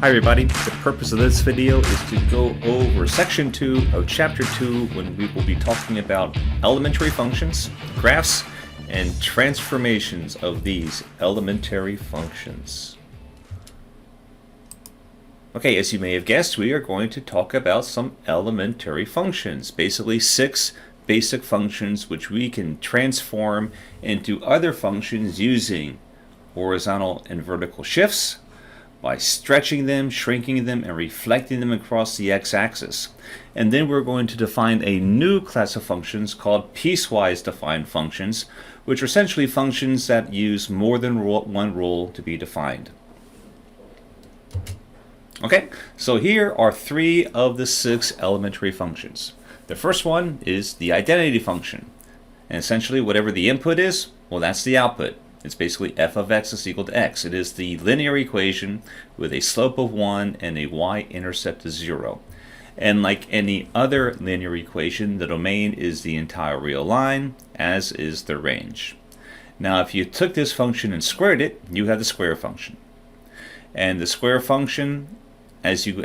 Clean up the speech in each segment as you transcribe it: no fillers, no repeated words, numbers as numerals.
Hi everybody, the purpose of this video is to go over section 2 of chapter 2 when we will be talking about elementary functions, graphs, and transformations of these elementary functions. Okay, as you may have guessed, we are going to talk about some elementary functions, basically 6 basic functions which we can transform into other functions using horizontal and vertical shifts, by stretching them, shrinking them, and reflecting them across the x-axis. And then we're going to define a new class of functions called piecewise defined functions, which are essentially functions that use more than one rule to be defined. Okay, so here are 3 of the 6 elementary functions. The first one is the identity function. And essentially whatever the input is, well, that's the output. It's basically f of x is equal to x. It is the linear equation with a slope of 1 and a y-intercept of 0. And like any other linear equation, the domain is the entire real line, as is the range. Now if you took this function and squared it, you have the square function. And the square function, as you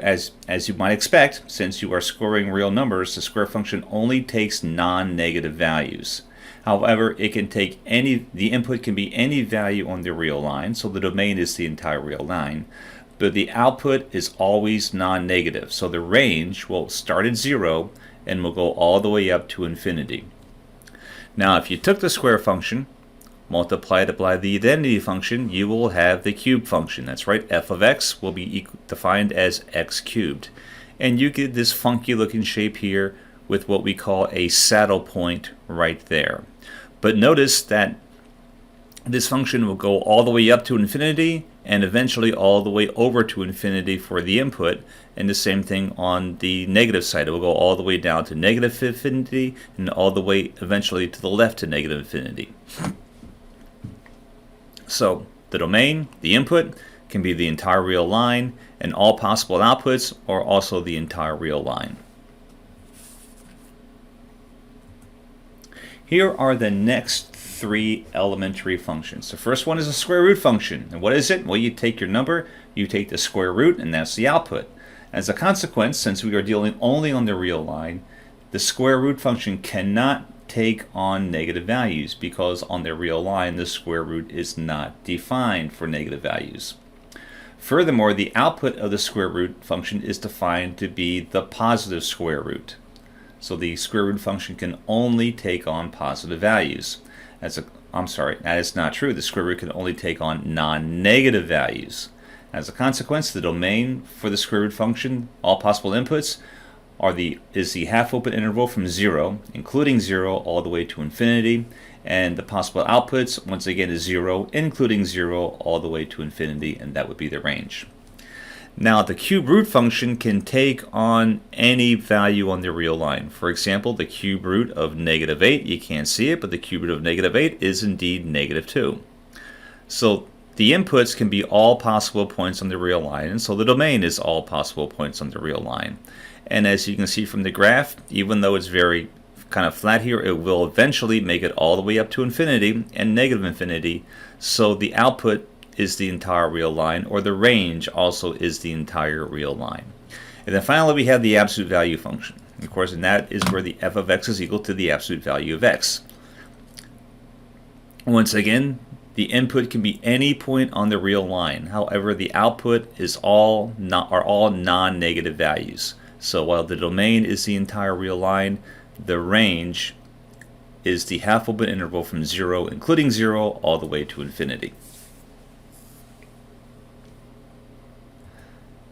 might expect, since you are squaring real numbers, the square function only takes non-negative values. However, it can take the input can be any value on the real line, so the domain is the entire real line, but the output is always non-negative, so the range will start at 0 and will go all the way up to infinity. Now, if you took the square function, multiplied it by the identity function, you will have the cube function. That's right, f of x will be defined as x cubed. And you get this funky looking shape here with what we call a saddle point right there. But notice that this function will go all the way up to infinity and eventually all the way over to infinity for the input, and the same thing on the negative side. It will go all the way down to negative infinity and all the way eventually to the left to negative infinity. So the domain, the input, can be the entire real line, and all possible outputs are also the entire real line. Here are the next 3 elementary functions. The first one is a square root function. And what is it? Well, you take your number, you take the square root, and that's the output. As a consequence, since we are dealing only on the real line, the square root function cannot take on negative values because on the real line, the square root is not defined for negative values. Furthermore, the output of the square root function is defined to be the positive square root. So the square root function can only take on positive values. I'm sorry, that is not true. The square root can only take on non-negative values. As a consequence, the domain for the square root function, all possible inputs, is the half open interval from 0, including 0, all the way to infinity. And the possible outputs, once again, is 0, including 0, all the way to infinity, and that would be the range. Now, the cube root function can take on any value on the real line. For example, the cube root of negative 8, you can't see it, but the cube root of negative 8 is indeed negative 2. So the inputs can be all possible points on the real line, and so the domain is all possible points on the real line. And as you can see from the graph, even though it's very kind of flat here, it will eventually make it all the way up to infinity and negative infinity, so the output is the entire real line, or the range also is the entire real line. And then finally we have the absolute value function. Of course, and that is where the f of x is equal to the absolute value of x. Once again, the input can be any point on the real line. However, the output are all non-negative values. So while the domain is the entire real line, the range is the half open interval from 0, including 0, all the way to infinity.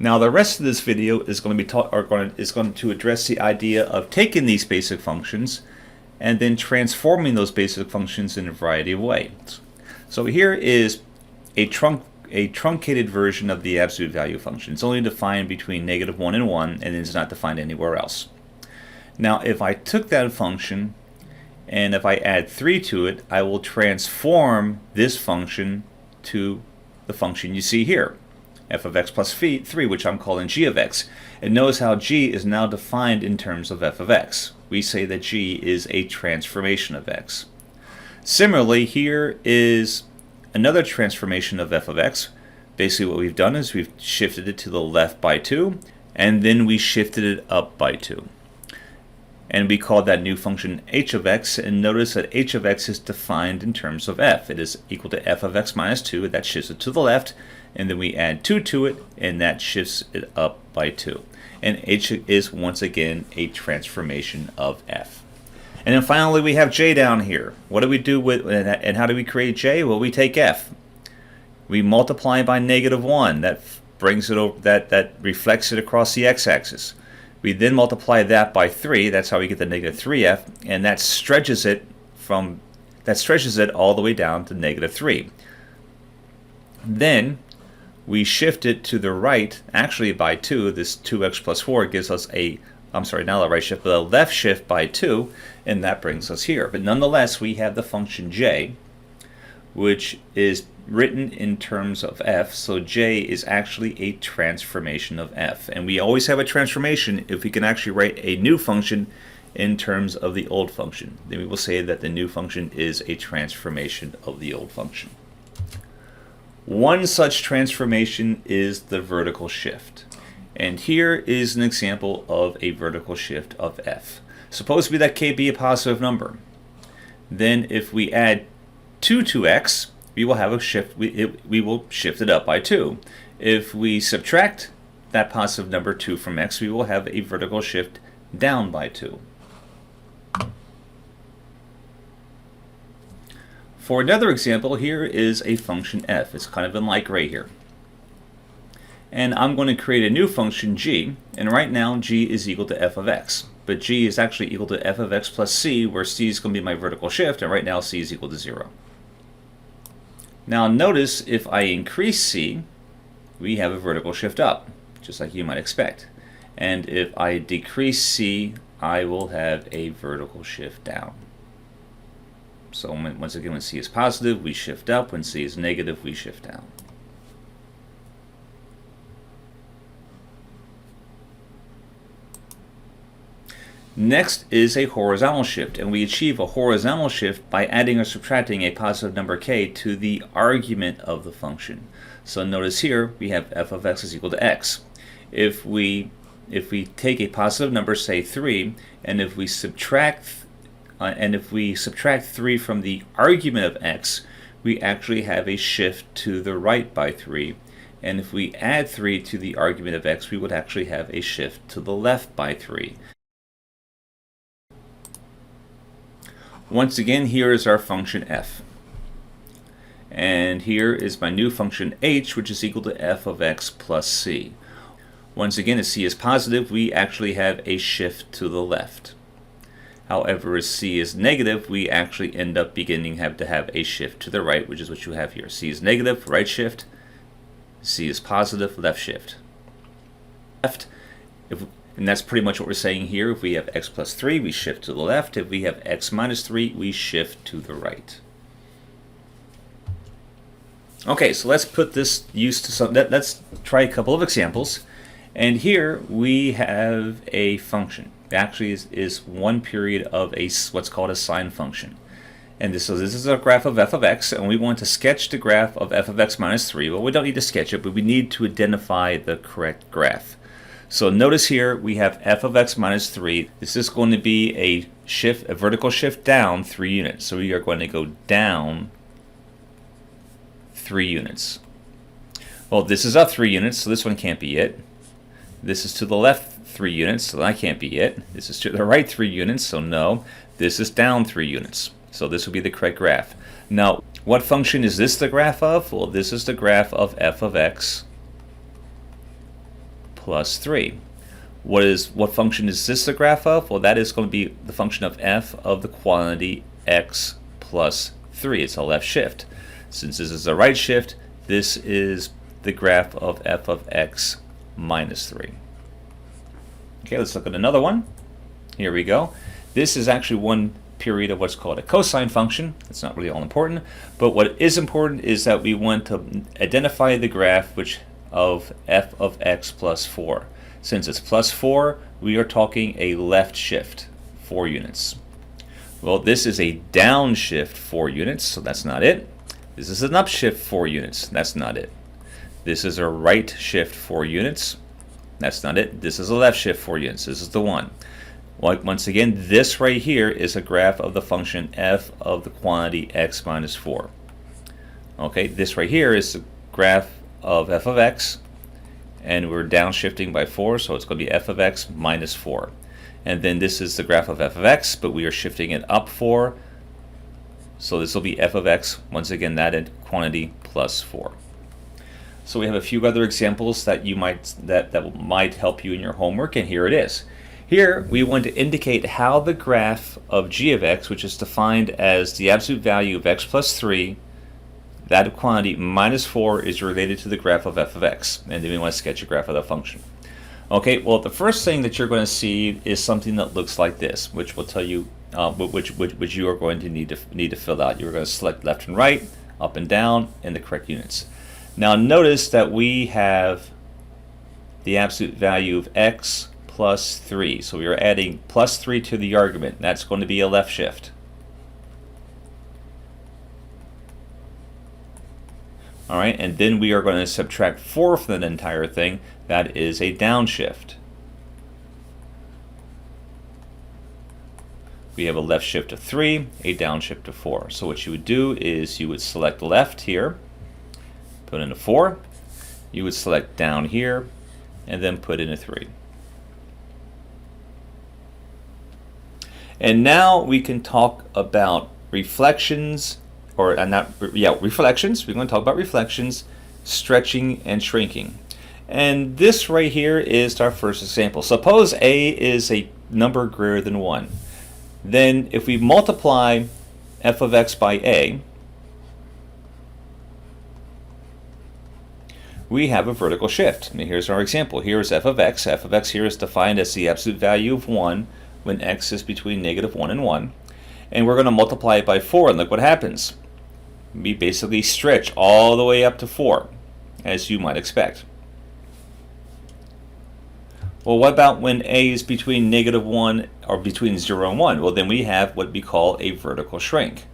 Now the rest of this video is going to address the idea of taking these basic functions and then transforming those basic functions in a variety of ways. So here is a truncated version of the absolute value function. It's only defined between -1 and 1, and it's not defined anywhere else. Now if I took that function and if I add 3 to it, I will transform this function to the function you see here, f of x plus 3, which I'm calling g of x. And notice how g is now defined in terms of f of x. We say that g is a transformation of x. Similarly, here is another transformation of f of x, Basically what we've done is we've shifted it to the left by 2, and then we shifted it up by 2. And we call that new function h of x, and notice that h of x is defined in terms of f. It is equal to f of x minus 2, that shifts it to the left, and then we add 2 to it, and that shifts it up by 2. And h is once again a transformation of f. And then finally we have j down here. What do we do with, and how do we create j? Well, we take f. We multiply by -1. That brings it over, that reflects it across the x-axis. We then multiply that by 3. That's how we get the -3f, and that stretches it all the way down to -3. Then we shift it to the right, actually by 2. This 2x plus 4 gives us not the right shift, but a left shift by 2, and that brings us here. But nonetheless, we have the function j, which is written in terms of f, so j is actually a transformation of f. And we always have a transformation if we can actually write a new function in terms of the old function. Then we will say that the new function is a transformation of the old function. One such transformation is the vertical shift. And here is an example of a vertical shift of f. Suppose that k be a positive number. Then if we add 2 to x, we will have a shift. We will shift it up by 2. If we subtract that positive number 2 from x, we will have a vertical shift down by 2. For another example, here is a function f. It's kind of in light gray here. And I'm going to create a new function g, and right now g is equal to f of x. But g is actually equal to f of x plus c, where c is going to be my vertical shift, and right now c is equal to 0. Now notice if I increase c, we have a vertical shift up, just like you might expect. And if I decrease c, I will have a vertical shift down. So once again, when c is positive, we shift up. When c is negative, we shift down. Next is a horizontal shift, and we achieve a horizontal shift by adding or subtracting a positive number k to the argument of the function. So notice here we have f of x is equal to x. If we take a positive number, say 3, and if we subtract 3 from the argument of x, we actually have a shift to the right by 3. And if we add 3 to the argument of x, we would actually have a shift to the left by 3. Once again, here is our function f. And here is my new function h, which is equal to f of x plus c. Once again, if c is positive, we actually have a shift to the left. However, if c is negative, we actually end up have to have a shift to the right, which is what you have here. C is negative, right shift. C is positive, left shift. And that's pretty much what we're saying here. If we have x plus 3, we shift to the left. If we have x minus 3, we shift to the right. Okay, so let's put this use to some. Let's try a couple of examples. And here we have a function. It actually is one period of what's called a sine function. And this is a graph of f of x, and we want to sketch the graph of f of x minus 3. Well, we don't need to sketch it, but we need to identify the correct graph. So notice here we have f of x minus 3. This is going to be a vertical shift down 3 units. So we are going to go down 3 units. Well, this is up 3 units, so this one can't be it. This is to the left 3 units, so that can't be it. This is to the right 3 units, so no. This is down 3 units. So this would be the correct graph. Now, what function is this the graph of? Well, this is the graph of f of x plus 3. What function is this the graph of? Well, that is going to be the function of f of the quantity x plus 3. It's a left shift. Since this is a right shift, this is the graph of f of x minus 3. Okay, let's look at another one. Here we go. This is actually one period of what's called a cosine function. It's not really all important, but what is important is that we want to identify the graph of f of x plus 4. Since it's plus 4, we are talking a left shift, 4 units. Well, this is a downshift, 4 units, so that's not it. This is an upshift, 4 units. That's not it. This is a right shift 4 units. That's not it. This is a left shift 4 units. This is the one. Once again, this right here is a graph of the function f of the quantity x minus 4. Okay, this right here is the graph of f of x, and we're downshifting by 4, so it's going to be f of x minus 4. And then this is the graph of f of x, but we are shifting it up 4, so this will be f of x, once again, that quantity plus 4. So we have a few other examples that might help you in your homework, and here it is. Here we want to indicate how the graph of g of x, which is defined as the absolute value of x plus 3, that quantity minus 4, is related to the graph of f of x. And then we want to sketch a graph of the function. Okay, well, the first thing that you're going to see is something that looks like this, which will tell you which you are going to need to fill out. You're going to select left and right, up and down, in the correct units. Now notice that we have the absolute value of x plus 3. So we are adding plus 3 to the argument. That's going to be a left shift. All right, and then we are going to subtract 4 from the entire thing. That is a downshift. We have a left shift of 3, a downshift of 4. So what you would do is you would select left here, put in a 4. You would select down here, and then put in a 3. And now we can talk about reflections, reflections. We're going to talk about reflections, stretching, and shrinking. And this right here is our first example. Suppose a is a number greater than 1. Then if we multiply f of x by a, we have a vertical shift. And here's our example. Here's f of x. F of x here is defined as the absolute value of 1 when x is between negative 1 and 1. And we're going to multiply it by 4, and look what happens. We basically stretch all the way up to 4, as you might expect. Well, what about when a is between negative 1 or between 0 and 1? Well, then we have what we call a vertical shrink.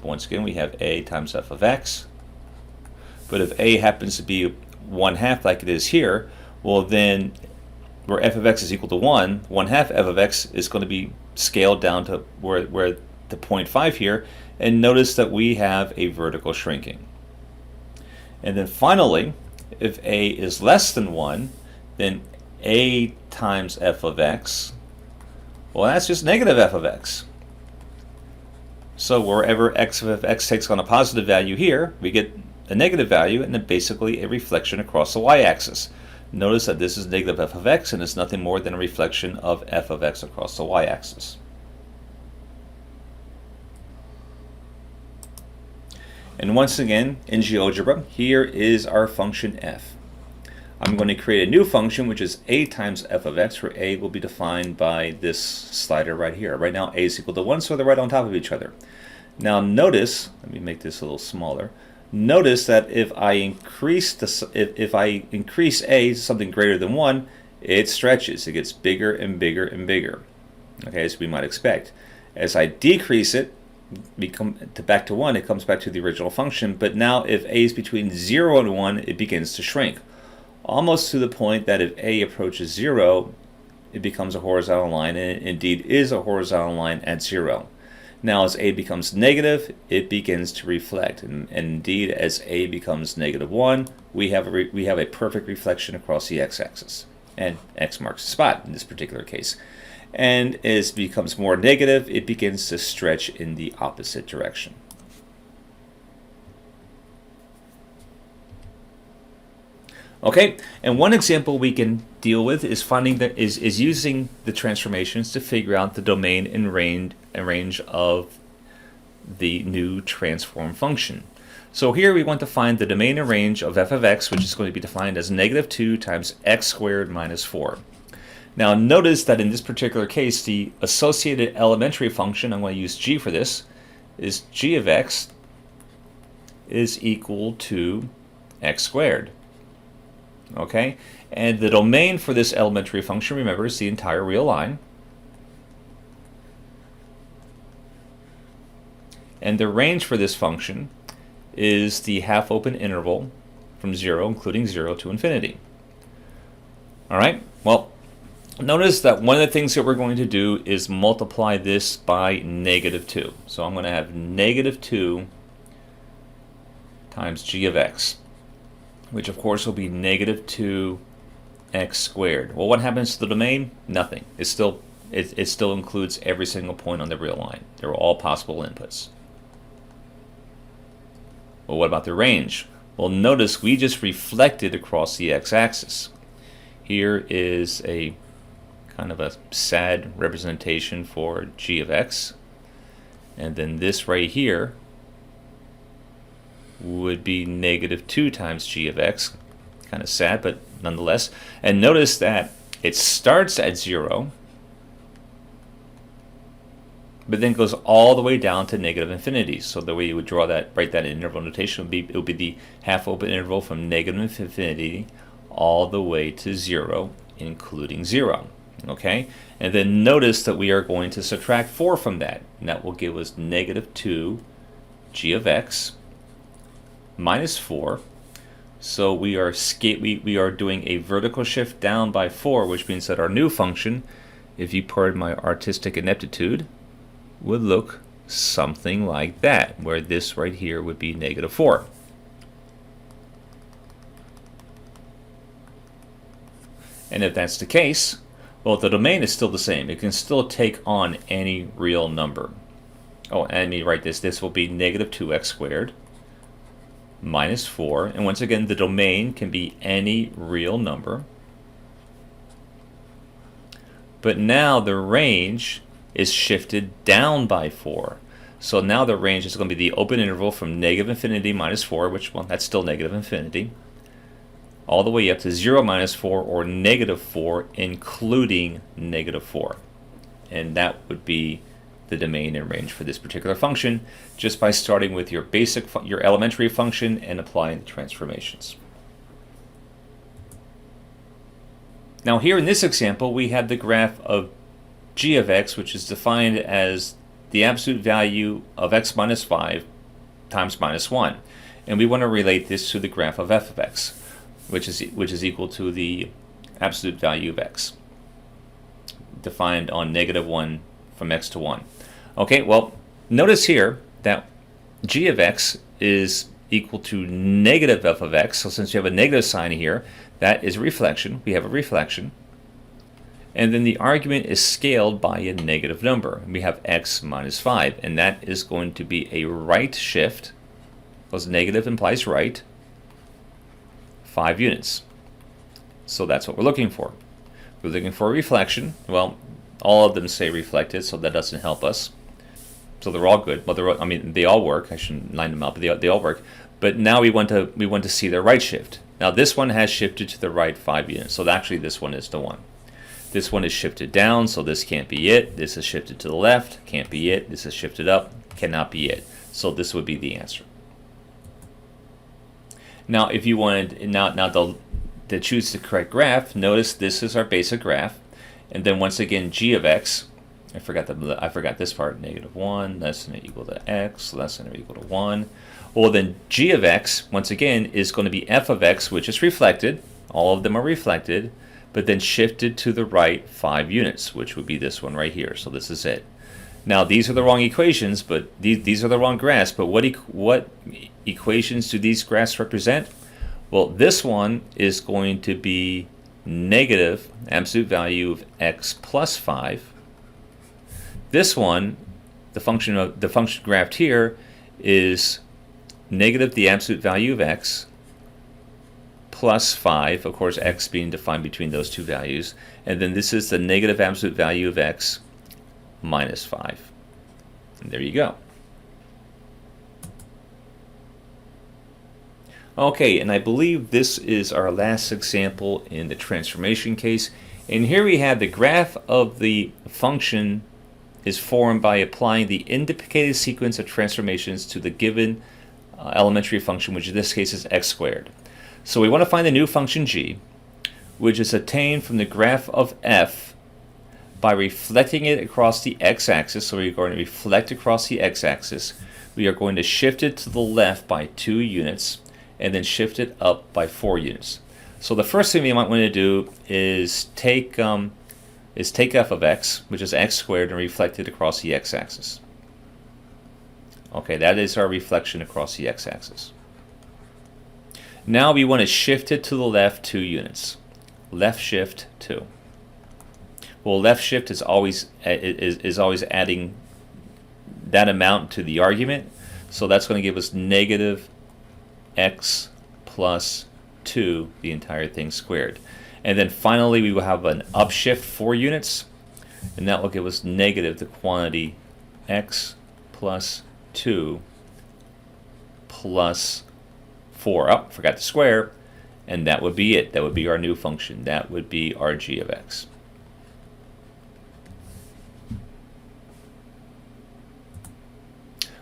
Once again, we have a times f of x. But if a happens to be 1/2 like it is here, well then where f of x is equal to 1, 1/2 f of x is going to be scaled down to where the 0.5 here, and notice that we have a vertical shrinking. And then finally, if a is less than 1, then a times f of x, well, that's just negative f of x. So wherever x of x takes on a positive value here, we get a negative value, and then basically a reflection across the y-axis. Notice that this is negative f of x, and it's nothing more than a reflection of f of x across the y-axis. And once again, in GeoGebra, here is our function f. I'm going to create a new function, which is a times f of x, where a will be defined by this slider right here. Right now, a is equal to 1, so they're right on top of each other. Now notice, let me make this a little smaller. Notice that if I increase if I increase a to something greater than 1, it stretches. It gets bigger and bigger and bigger. Okay, as we might expect. As I decrease it, back to 1, it comes back to the original function. But now if a is between 0 and 1, it begins to shrink. Almost to the point that if a approaches 0, it becomes a horizontal line, and it indeed is a horizontal line at 0. Now as a becomes negative, it begins to reflect, and indeed as a becomes negative 1, we have a perfect reflection across the x-axis, and x marks the spot in this particular case. And as it becomes more negative, it begins to stretch in the opposite direction. Okay, and one example we can deal with is using the transformations to figure out the domain and range of the new transform function. So here we want to find the domain and range of f of x, which is going to be defined as negative 2 times x squared minus 4. Now notice that in this particular case, the associated elementary function, I'm going to use g for this, is g of x is equal to x squared. Okay, and the domain for this elementary function, remember, is the entire real line. And the range for this function is the half open interval from 0, including 0, to infinity. All right, well, notice that one of the things that we're going to do is multiply this by -2. So I'm going to have -2 times g of x, which of course will be -2x squared. Well, what happens to the domain? Nothing. It still includes every single point on the real line. They're all possible inputs. Well, what about the range? Well, notice we just reflected across the x-axis. Here is a kind of a sad representation for g of x. And then this right here would be -2 times g of x. Kind of sad, but nonetheless. And notice that it starts at 0, but then goes all the way down to -infinity. So the way you would draw that, write that in interval notation, it would be the half open interval from -infinity all the way to 0, including 0. Okay? And then notice that we are going to subtract 4 from that. And that will give us -2 g of x minus 4. So we are doing a vertical shift down by 4, which means that our new function, if you pardon my artistic ineptitude, would look something like that, where this right here would be -4. And if that's the case, well, the domain is still the same. It can still take on any real number. Oh, and let me write this. This will be -2x squared minus 4. And once again, the domain can be any real number. But now the range is shifted down by 4. So now the range is going to be the open interval from -infinity minus 4, which, well, that's still -infinity, all the way up to 0 minus 4, or -4, including -4. And that would be the domain and range for this particular function, just by starting with your your elementary function and applying the transformations. Now here in this example, we have the graph of g of x, which is defined as the absolute value of x minus 5 times -1. And we want to relate this to the graph of f of x, which is equal to the absolute value of x, defined on -1 from x to 1. Okay, well, notice here that g of x is equal to negative f of x. So since you have a negative sign here, that is a reflection. We have a reflection. And then the argument is scaled by a negative number. We have x minus 5, and that is going to be a right shift, because negative implies right, 5 units. So that's what we're looking for. We're looking for a reflection. Well, all of them say reflected, so that doesn't help us. So they're all good. Well, they all work. I shouldn't line them up, but they all work. But now we want to see their right shift. Now this one has shifted to the right 5 units. So actually this one is the one. This one is shifted down, so this can't be it. This is shifted to the left, can't be it. This is shifted up, cannot be it. So this would be the answer. Now, if you wanted to choose the correct graph, notice this is our basic graph, and then once again, g of x. I forgot this part. -1 less than or equal to x less than or equal to 1. Well, then g of x once again is going to be f of x, which is reflected. All of them are reflected, but then shifted to the right 5 units, which would be this one right here. So this is it. Now these are the wrong equations, but these are the wrong graphs. But what equations do these graphs represent? Well, this one is going to be negative absolute value of x plus 5. This one, the function graphed here, is negative the absolute value of x plus 5, of course x being defined between those two values, and then this is the negative absolute value of x minus 5. And there you go. Okay, and I believe this is our last example in the transformation case. And here we have the graph of the function is formed by applying the indicated sequence of transformations to the given elementary function, which in this case is x squared. So we want to find the new function g, which is obtained from the graph of f by reflecting it across the x-axis. So we're going to reflect across the x-axis. We are going to shift it to the left by 2 units, and then shift it up by 4 units. So the first thing we might want to do is take f of x, which is x squared, and reflect it across the x-axis. Okay, that is our reflection across the x-axis. Now we want to shift it to the left 2 units. Left shift 2. Well, left shift is always adding that amount to the argument, so that's going to give us negative x plus 2, the entire thing squared. And then finally we will have an upshift 4 units, and that will give us negative the quantity x plus 2 plus 4. Oh, forgot the square, and that would be it. That would be our new function. That would be our g of x.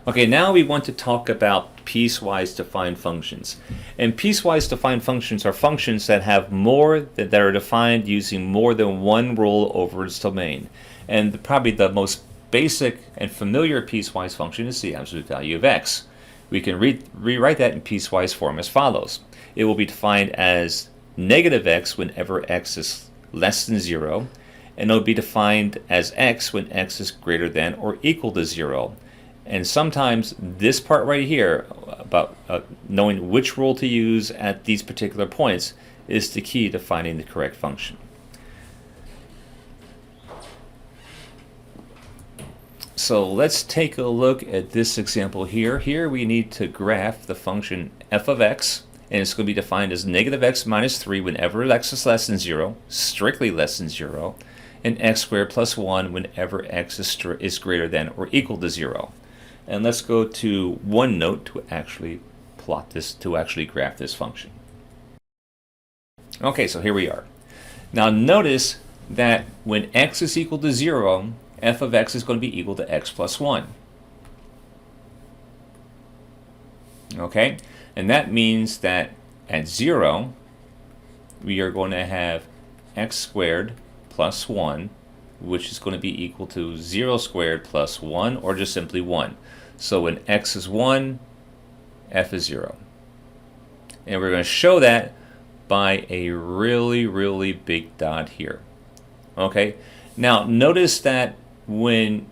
Okay, now we want to talk about piecewise defined functions. And piecewise defined functions are functions that have that are defined using more than one rule over its domain. And probably the most basic and familiar piecewise function is the absolute value of x. We can rewrite that in piecewise form as follows. It will be defined as negative x whenever x is less than 0, and it will be defined as x when x is greater than or equal to 0. And sometimes this part right here about knowing which rule to use at these particular points is the key to finding the correct function. So let's take a look at this example here. Here we need to graph the function f of x, and it's going to be defined as negative x minus 3 whenever x is less than 0, strictly less than 0, and x squared plus 1 whenever x is greater than or equal to 0. And let's go to OneNote to actually plot this, to actually graph this function. Okay, so here we are. Now notice that when x is equal to 0, f of x is going to be equal to x plus 1. Okay, and that means that at 0, we are going to have x squared plus 1, which is going to be equal to 0 squared plus 1, or just simply 1. So when x is 1, f is 0. And we're going to show that by a really, really big dot here. Okay? Now notice that when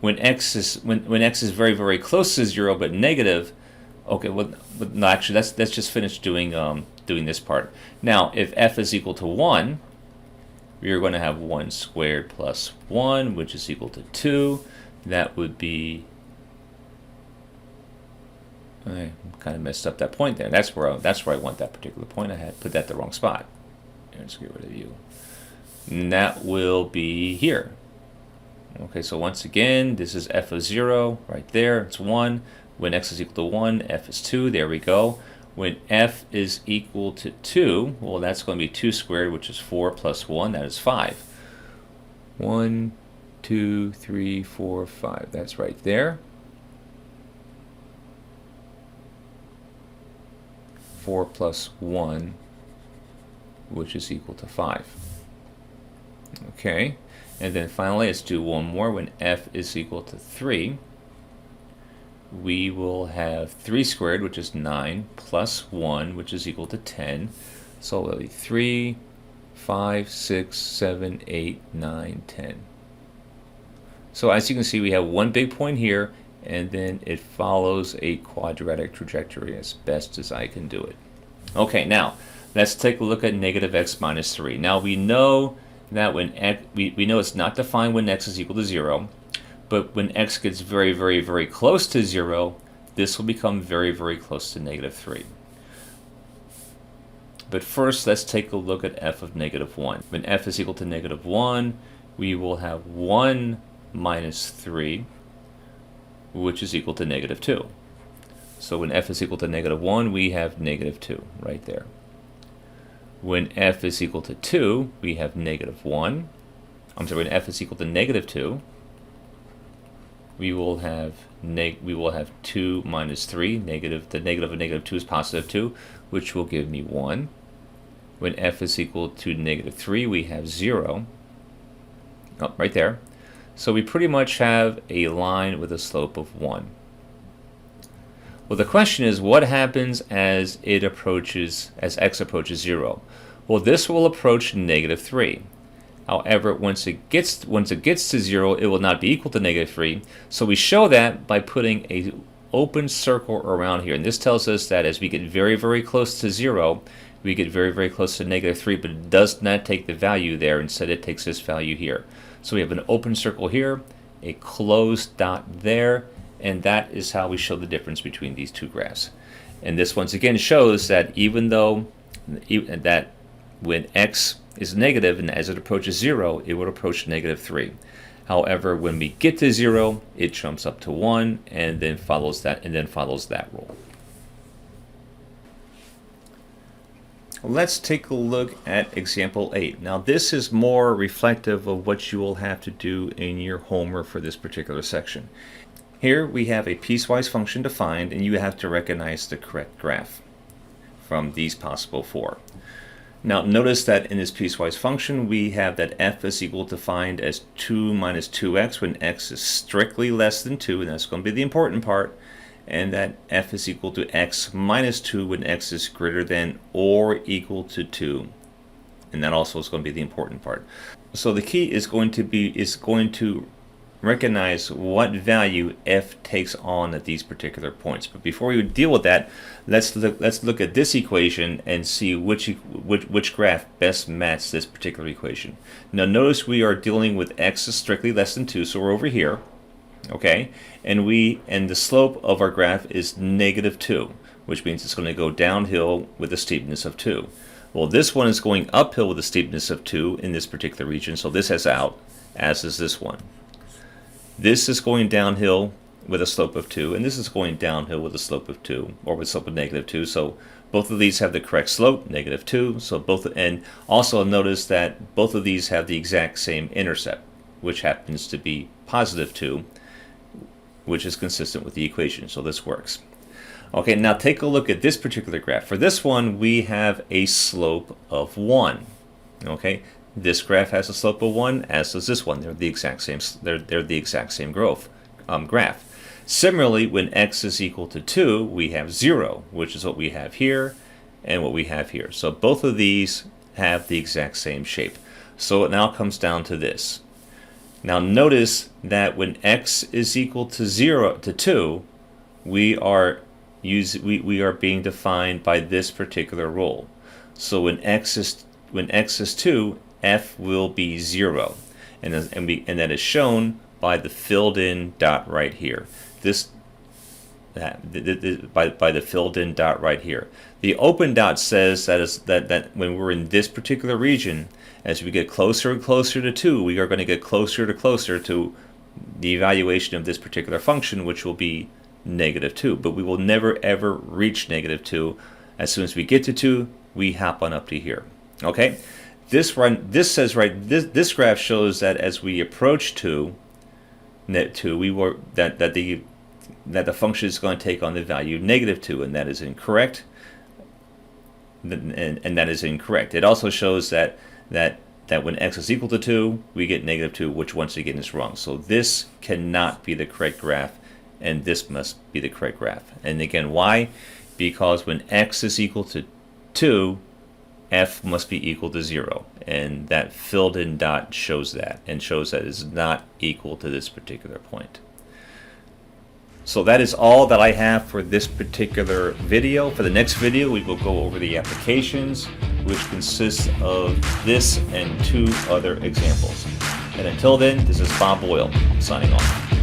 x is very, very close to 0 but negative, okay, well no, actually let's just finish doing this part. Now if f is equal to 1, we are going to have 1 squared plus 1, which is equal to 2. That would be, I kind of messed up that point there. That's where I want that particular point. I had put that the wrong spot. Let's get rid of you. And that will be here. Okay, so once again, this is f of 0 right there. It's 1. When x is equal to 1, f is 2. There we go. When f is equal to 2, well, that's going to be 2 squared, which is 4 plus 1. That is 5. 1, 2, 3, 4, 5. That's right there. 4 plus 1, which is equal to 5. Okay, and then finally let's do one more. When f is equal to 3, we will have 3 squared, which is 9, plus 1, which is equal to 10. So it'll be 3, 5, 6, 7, 8, 9, 10. So as you can see, we have one big point here, and then it follows a quadratic trajectory as best as I can do it. Okay, now let's take a look at negative x minus 3. Now we know that when x, we know it's not defined when x is equal to 0, but when x gets very, very, very close to 0, this will become very, very close to negative 3. But first, let's take a look at f of negative 1. When f is equal to negative 1, we will have 1 minus 3, which is equal to negative 2. So when f is equal to negative 1, we have negative 2 right there. When f is equal to 2, we have negative 1. I'm sorry, when f is equal to negative 2, we will have 2 minus 3. The negative of negative 2 is positive 2, which will give me 1. When f is equal to negative 3, we have 0. Oh, right there. So we pretty much have a line with a slope of 1. Well, the question is, what happens as x approaches 0? Well, this will approach -3. However, once it gets to 0, it will not be equal to -3. So we show that by putting a open circle around here. And this tells us that as we get very, very close to 0, we get very, very close to -3, but it does not take the value there. Instead, it takes this value here. So we have an open circle here, a closed dot there, and that is how we show the difference between these two graphs. And this once again shows that even though that when x is negative and as it approaches 0, it would approach -3. However, when we get to 0, it jumps up to 1 and then follows that rule. Let's take a look at example 8. Now this is more reflective of what you will have to do in your homework for this particular section. Here we have a piecewise function defined, and you have to recognize the correct graph from these possible 4. Now notice that in this piecewise function we have that f is equal to defined as 2 minus 2x when x is strictly less than 2, and that's going to be the important part, and that f is equal to x minus 2 when x is greater than or equal to 2, and that also is going to be the important part. So the key is going to recognize what value f takes on at these particular points. But before we deal with that, let's look at this equation and see which graph best matches this particular equation. Now notice we are dealing with x is strictly less than 2, so we're over here, okay, and the slope of our graph is -2, which means it's going to go downhill with a steepness of 2. Well, this one is going uphill with a steepness of 2 in this particular region, so this has out, as is this one. This is going downhill with a slope of 2, and this is going downhill with a slope of 2, or with a slope of -2. So both of these have the correct slope, -2. So and also notice that both of these have the exact same intercept, which happens to be +2, which is consistent with the equation. So this works. Okay, now take a look at this particular graph. For this one, we have a slope of 1. Okay. This graph has a slope of 1, as does this one. They're the exact same. They're the exact same graph. Similarly, when x is equal to 2, we have 0, which is what we have here and what we have here. So both of these have the exact same shape. So it now comes down to this. Now notice that when x is equal to 2, we are being defined by this particular rule. So when x is 2, f will be 0, and that is shown by the filled in dot right here. By the filled in dot right here. The open dot says that when we're in this particular region, as we get closer and closer to 2, we are going to get closer to the evaluation of this particular function, which will be -2. But we will never ever reach -2. As soon as we get to 2, we hop on up to here. Okay. This graph shows that as we approach 2, that the function is going to take on the value -2, and that is incorrect. And that is incorrect. It also shows that when x is equal to 2, we get -2, which once again is wrong. So this cannot be the correct graph, and this must be the correct graph. And again, why? Because when x is equal to 2, f must be equal to 0, and that filled in dot shows that, and shows that it's not equal to this particular point. So that is all that I have for this particular video. For the next video, we will go over the applications, which consists of this and 2 other examples. And until then, this is Bob Boyle signing off.